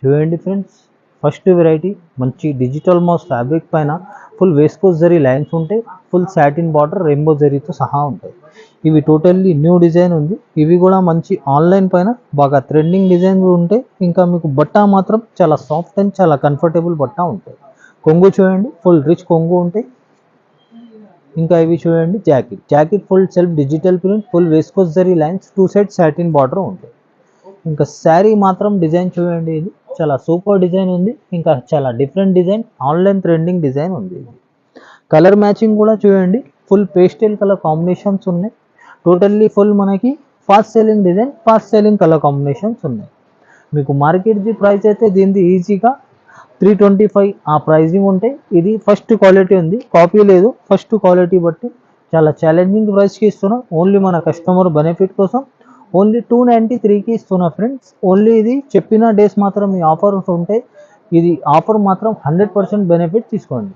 చూడండి friends, first variety మంచి digital mouse fabric పైన ఫుల్ వేస్కోస్ జరీ లైన్స్ ఉంటాయి, ఫుల్ సాటిన్ బార్డర్ రెయిన్బో జరీతో సహా ఉంటాయి. ఇవి టోటల్లీ న్యూ డిజైన్ ఉంది. ఇవి కూడా మంచి ఆన్లైన్ పైన బాగా ట్రెండింగ్ డిజైన్ ఉంటాయి. ఇంకా మీకు బట్ట మాత్రం చాలా సాఫ్ట్ అండ్ చాలా కంఫర్టబుల్ బట్ట ఉంటాయి. కొంగు చూడండి, ఫుల్ రిచ్ కొంగు ఉంటాయి. ఇంకా ఇవి చూడండి jacket full self digital print, full viscose zari lines, two side satin border ఉంటాయి. ఇంకా శారీ మాత్రం డిజైన్ చూడండి, ఇది చాలా సూపర్ డిజైన్ ఉంది. ఇంకా చాలా different design, online trending design ఉంది. ఇది కలర్ మ్యాచింగ్ కూడా చూడండి, ఫుల్ పేస్టల్ కలర్ కాంబినేషన్స్ ఉన్నాయి. టోటల్లీ ఫుల్ మనకి fast selling design, fast selling colour combinations ఉన్నాయి. మీకు మార్కెట్ది ప్రైస్ అయితే దీనిది ఈజీగా 325 ఆ ప్రైజింగ్ ఉంటాయి. ఇది ఫస్ట్ క్వాలిటీ ఉంది, కాపీ లేదు. ఫస్ట్ క్వాలిటీ బట్టి చాలా ఛాలెంజింగ్ ప్రైస్కి ఇస్తున్నా. ఓన్లీ మన కస్టమర్ బెనిఫిట్ కోసం ఓన్లీ 293కి ఇస్తున్నా ఫ్రెండ్స్. ఓన్లీ ఇది చెప్పిన డేస్ మాత్రం ఈ ఆఫర్స్ ఉంటాయి. ఇది ఆఫర్ మాత్రం 100% బెనిఫిట్ తీసుకోండి.